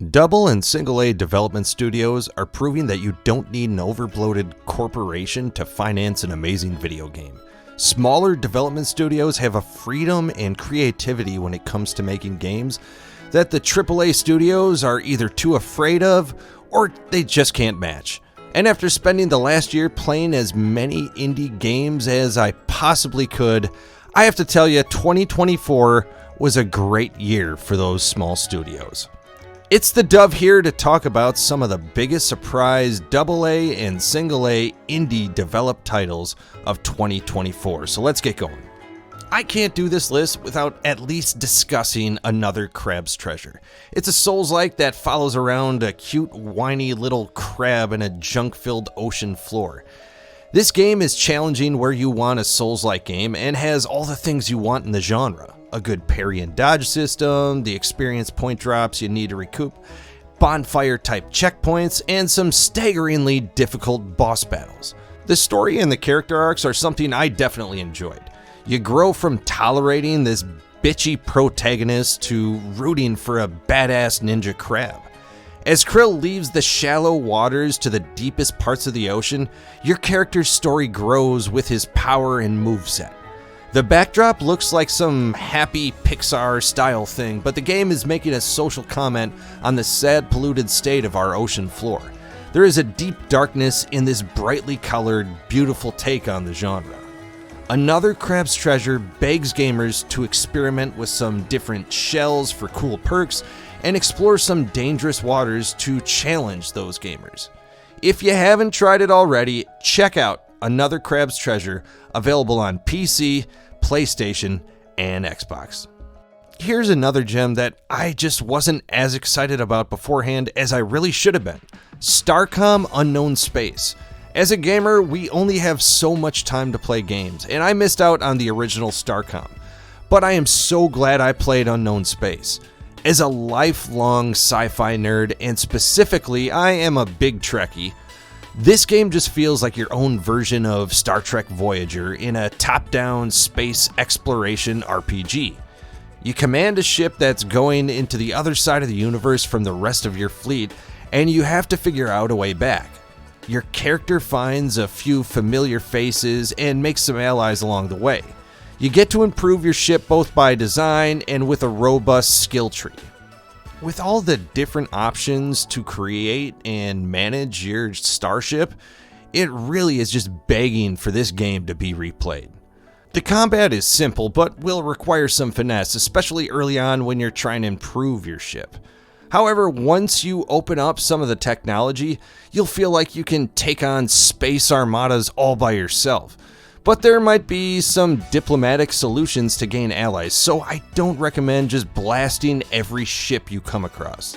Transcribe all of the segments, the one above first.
Double and single A development studios are proving that you don't need an overbloated corporation to finance an amazing video game. Smaller development studios have a freedom and creativity when it comes to making games that the AAA studios are either too afraid of or they just can't match. And after spending the last year playing as many indie games as I possibly could, I have to tell you 2024 was a great year for those small studios. It's the Dove here to talk about some of the biggest surprise AA and single A indie developed titles of 2024. So let's get going. I can't do this list without at least discussing another Crab's Treasure. It's a Souls-like that follows around a cute, whiny little crab in a junk-filled ocean floor. This game is challenging where you want a Souls-like game and has all the things you want in the genre. A good parry and dodge system, the experience point drops you need to recoup, bonfire-type checkpoints, and some staggeringly difficult boss battles. The story and the character arcs are something I definitely enjoyed. You grow from tolerating this bitchy protagonist to rooting for a badass ninja crab. As Krill leaves the shallow waters to the deepest parts of the ocean, your character's story grows with his power and moveset. The backdrop looks like some happy Pixar-style thing, but the game is making a social comment on the sad, polluted state of our ocean floor. There is a deep darkness in this brightly colored, beautiful take on the genre. Another Crab's Treasure begs gamers to experiment with some different shells for cool perks and explore some dangerous waters to challenge those gamers. If you haven't tried it already, check out Another Crab's Treasure, available on PC, PlayStation, and Xbox. Here's another gem that I just wasn't as excited about beforehand as I really should have been. Starcom Unknown Space. As a gamer, we only have so much time to play games, and I missed out on the original Starcom. But I am so glad I played Unknown Space. As a lifelong sci-fi nerd, and specifically, I am a big Trekkie, this game just feels like your own version of Star Trek Voyager in a top-down space exploration RPG. You command a ship that's going into the other side of the universe from the rest of your fleet, and you have to figure out a way back. Your character finds a few familiar faces and makes some allies along the way. You get to improve your ship both by design and with a robust skill tree. With all the different options to create and manage your starship, it really is just begging for this game to be replayed. The combat is simple, but will require some finesse, especially early on when you're trying to improve your ship. However, once you open up some of the technology, you'll feel like you can take on space armadas all by yourself. But there might be some diplomatic solutions to gain allies, so I don't recommend just blasting every ship you come across.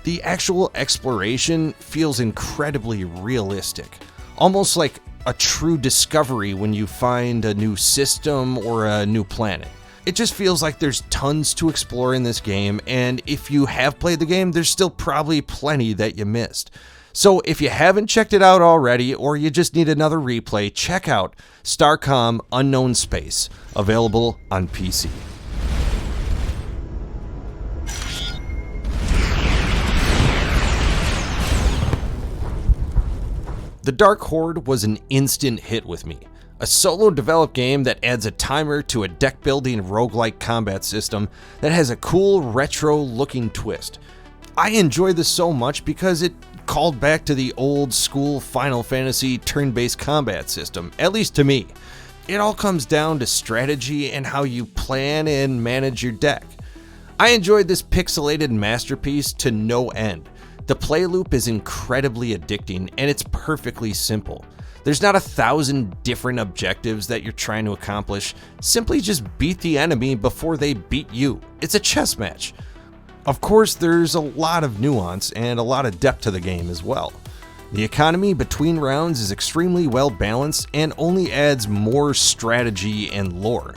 The actual exploration feels incredibly realistic, almost like a true discovery when you find a new system or a new planet. It just feels like there's tons to explore in this game, and if you have played the game, there's still probably plenty that you missed. So if you haven't checked it out already, or you just need another replay, check out Starcom Unknown Space, available on PC. The Dark Horde was an instant hit with me. A solo developed game that adds a timer to a deck building roguelike combat system that has a cool retro looking twist. I enjoyed this so much because it called back to the old school Final Fantasy turn-based combat system, at least to me. It all comes down to strategy and how you plan and manage your deck. I enjoyed this pixelated masterpiece to no end. The play loop is incredibly addicting and it's perfectly simple. There's not 1,000 different objectives that you're trying to accomplish. Simply just beat the enemy before they beat you. It's a chess match. Of course, there's a lot of nuance and a lot of depth to the game as well. The economy between rounds is extremely well balanced and only adds more strategy and lore.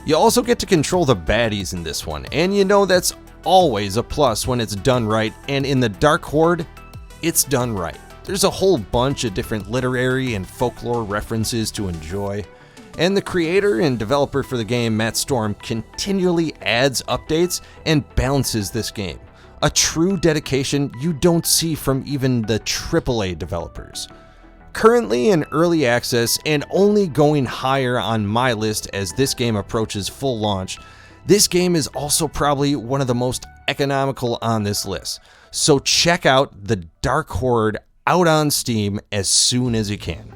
You also get to control the baddies in this one, and you know that's always a plus when it's done right, and in the Dark Horde, it's done right. There's a whole bunch of different literary and folklore references to enjoy, and the creator and developer for the game, Matt Storm, continually adds updates and balances this game. a true dedication you don't see from even the AAA developers. Currently in early access and only going higher on my list as this game approaches full launch, this game is also probably one of the most economical on this list. So check out the Dark Horde out on Steam as soon as you can.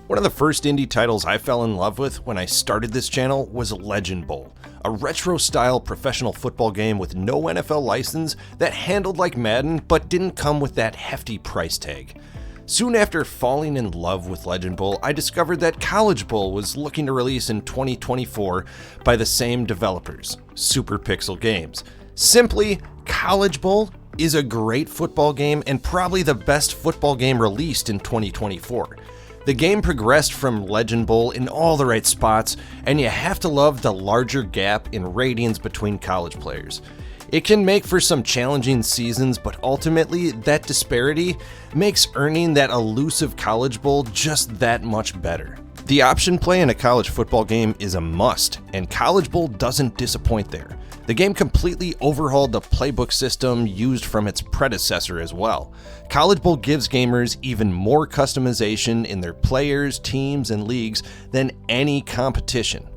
One of the first indie titles I fell in love with when I started this channel was Legend Bowl, a retro-style professional football game with no NFL license that handled like Madden but didn't come with that hefty price tag. Soon after falling in love with Legend Bowl, I discovered that College Bowl was looking to release in 2024 by the same developers, Super Pixel Games. Simply, College Bowl is a great football game and probably the best football game released in 2024. The game progressed from Legend Bowl in all the right spots, and you have to love the larger gap in ratings between college players. It can make for some challenging seasons, but ultimately that disparity makes earning that elusive College Bowl just that much better. The option play in a college football game is a must, and College Bowl doesn't disappoint there. The game completely overhauled the playbook system used from its predecessor as well. College Bowl gives gamers even more customization in their players, teams, and leagues than any competition.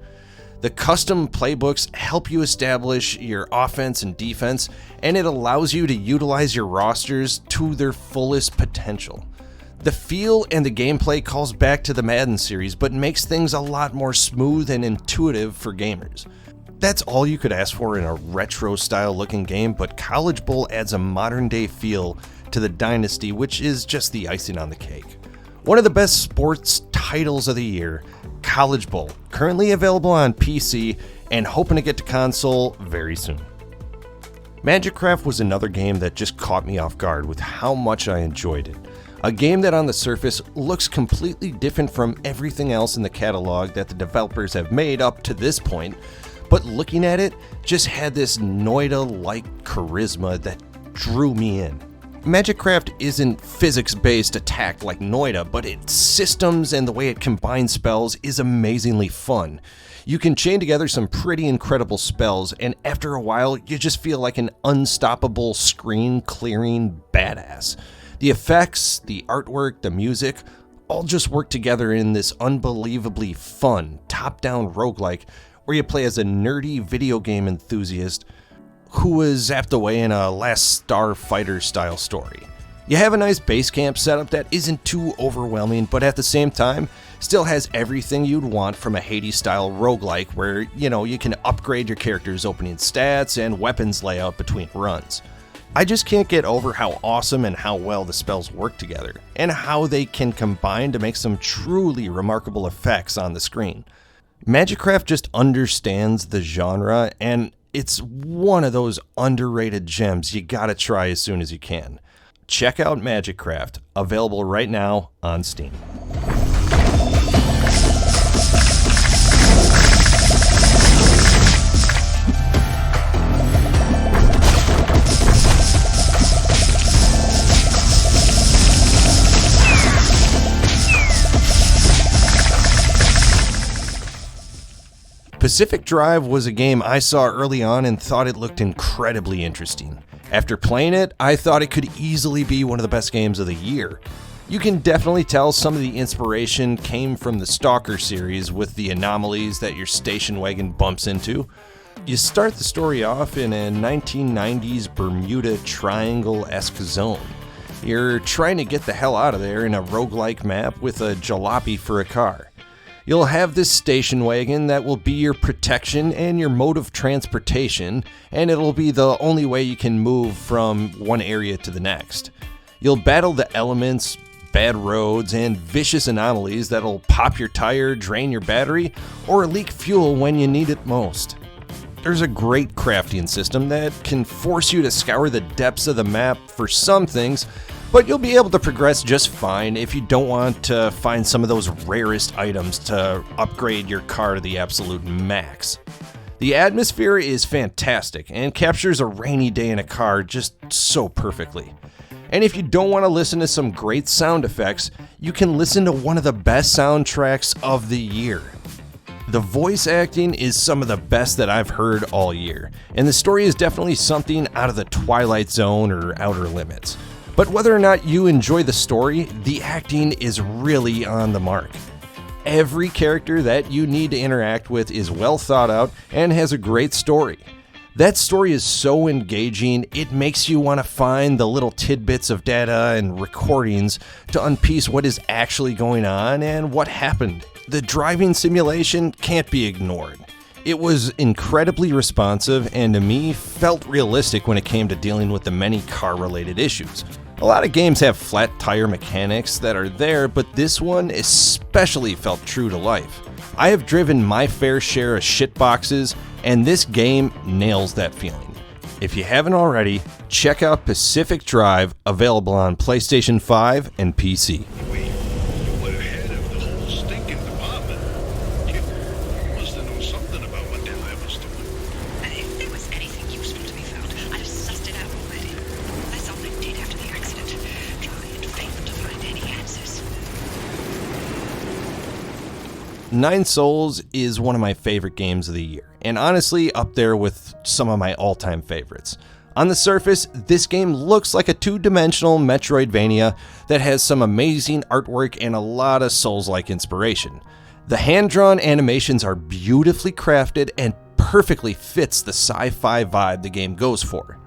The custom playbooks help you establish your offense and defense, and it allows you to utilize your rosters to their fullest potential. The feel and the gameplay calls back to the Madden series, but makes things a lot more smooth and intuitive for gamers. That's all you could ask for in a retro-style looking game, but College Bowl adds a modern-day feel to the Dynasty, which is just the icing on the cake. One of the best sports titles of the year, College Bowl, currently available on PC and hoping to get to console very soon. Magicraft was another game that just caught me off guard with how much I enjoyed it. A game that on the surface looks completely different from everything else in the catalog that the developers have made up to this point, but looking at it just had this Noida-like charisma that drew me in. Magicraft isn't physics-based attack like Noida, but its systems and the way it combines spells is amazingly fun. You can chain together some pretty incredible spells, and after a while, you just feel like an unstoppable screen-clearing badass. The effects, the artwork, the music, all just work together in this unbelievably fun, top-down roguelike where you play as a nerdy video game enthusiast who was zapped away in a Last Starfighter style story. You have a nice base camp setup that isn't too overwhelming, but at the same time, still has everything you'd want from a Hades style roguelike where, you can upgrade your character's opening stats and weapons layout between runs. I just can't get over how awesome and how well the spells work together, and how they can combine to make some truly remarkable effects on the screen. Magicraft just understands the genre, and it's one of those underrated gems you gotta try as soon as you can. Check out Magicraft, available right now on Steam. Pacific Drive was a game I saw early on and thought it looked incredibly interesting. After playing it, I thought it could easily be one of the best games of the year. You can definitely tell some of the inspiration came from the Stalker series with the anomalies that your station wagon bumps into. You start the story off in a 1990s Bermuda Triangle-esque zone. You're trying to get the hell out of there in a roguelike map with a jalopy for a car. You'll have this station wagon that will be your protection and your mode of transportation, and it'll be the only way you can move from one area to the next. You'll battle the elements, bad roads, and vicious anomalies that'll pop your tire, drain your battery, or leak fuel when you need it most. There's a great crafting system that can force you to scour the depths of the map for some things, but you'll be able to progress just fine if you don't want to find some of those rarest items to upgrade your car to the absolute max. The atmosphere is fantastic and captures a rainy day in a car just so perfectly. And if you don't want to listen to some great sound effects, you can listen to one of the best soundtracks of the year. The voice acting is some of the best that I've heard all year, and the story is definitely something out of the Twilight Zone or Outer Limits. But whether or not you enjoy the story, the acting is really on the mark. Every character that you need to interact with is well thought out and has a great story. That story is so engaging, it makes you want to find the little tidbits of data and recordings to unpiece what is actually going on and what happened. The driving simulation can't be ignored. It was incredibly responsive and to me felt realistic when it came to dealing with the many car-related issues. A lot of games have flat tire mechanics that are there, but this one especially felt true to life. I have driven my fair share of shitboxes, and this game nails that feeling. If you haven't already, check out Pacific Drive, available on PlayStation 5 and PC. Wait, you were head of the whole stinking department. You must have known something about what the hell I was doing. If there was anything useful to be found, I'd have sussed it out already. That's all I did after the accident. Try and fail to find any answers. Nine Souls is one of my favorite games of the year, and honestly up there with some of my all-time favorites. On the surface, this game looks like a two-dimensional Metroidvania that has some amazing artwork and a lot of Souls-like inspiration. The hand-drawn animations are beautifully crafted and perfectly fits the sci-fi vibe the game goes for.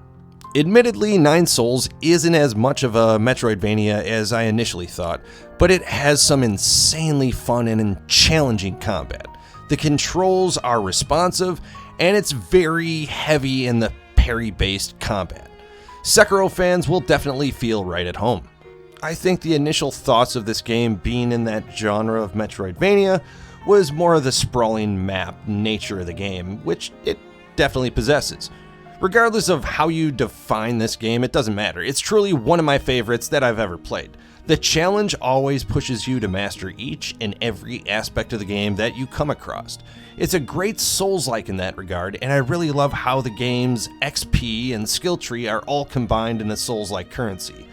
Admittedly, Nine Souls isn't as much of a Metroidvania as I initially thought, but it has some insanely fun and challenging combat. The controls are responsive, and it's very heavy in the parry-based combat. Sekiro fans will definitely feel right at home. I think the initial thoughts of this game being in that genre of Metroidvania was more of the sprawling map nature of the game, which it definitely possesses. Regardless of how you define this game, it doesn't matter. It's truly one of my favorites that I've ever played. The challenge always pushes you to master each and every aspect of the game that you come across. It's a great Souls-like in that regard, and I really love how the game's XP and skill tree are all combined in a Souls-like currency.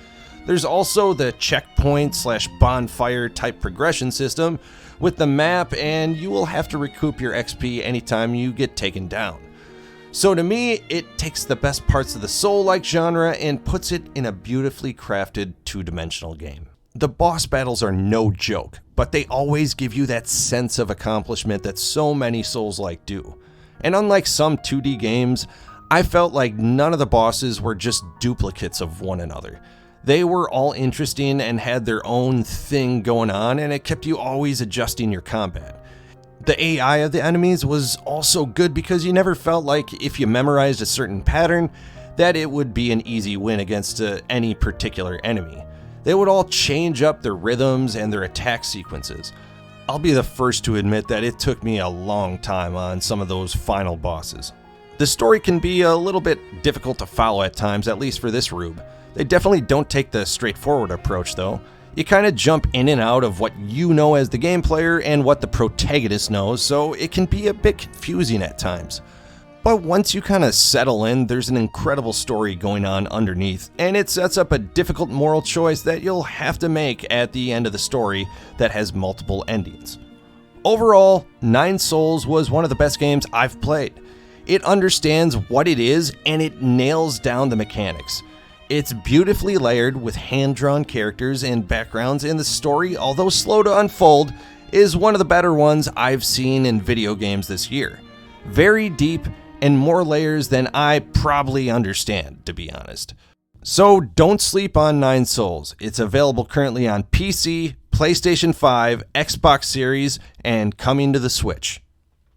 There's also the checkpoint/bonfire type progression system with the map, and you will have to recoup your XP anytime you get taken down. So to me, it takes the best parts of the Soul-like genre and puts it in a beautifully crafted two-dimensional game. The boss battles are no joke, but they always give you that sense of accomplishment that so many Souls-like do. And unlike some 2D games, I felt like none of the bosses were just duplicates of one another. They were all interesting and had their own thing going on, and it kept you always adjusting your combat. The AI of the enemies was also good because you never felt like if you memorized a certain pattern that it would be an easy win against any particular enemy. They would all change up their rhythms and their attack sequences. I'll be the first to admit that it took me a long time on some of those final bosses. The story can be a little bit difficult to follow at times, at least for this rube. They definitely don't take the straightforward approach though. You kind of jump in and out of what you know as the game player and what the protagonist knows, so it can be a bit confusing at times. But once you kind of settle in, there's an incredible story going on underneath, and it sets up a difficult moral choice that you'll have to make at the end of the story that has multiple endings. Overall, Nine Souls was one of the best games I've played. It understands what it is, and it nails down the mechanics. It's beautifully layered with hand-drawn characters and backgrounds, and the story, although slow to unfold, is one of the better ones I've seen in video games this year. Very deep and more layers than I probably understand, to be honest. So don't sleep on Nine Souls. It's available currently on PC, PlayStation 5, Xbox Series, and coming to the Switch.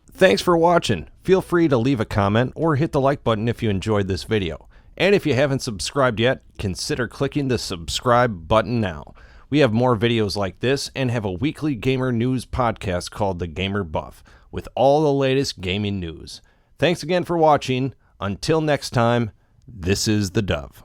Thanks for watching. Feel free to leave a comment or hit the like button if you enjoyed this video. And if you haven't subscribed yet, consider clicking the subscribe button now. We have more videos like this and have a weekly gamer news podcast called The Gamer Buff with all the latest gaming news. Thanks again for watching. Until next time, this is the Dove.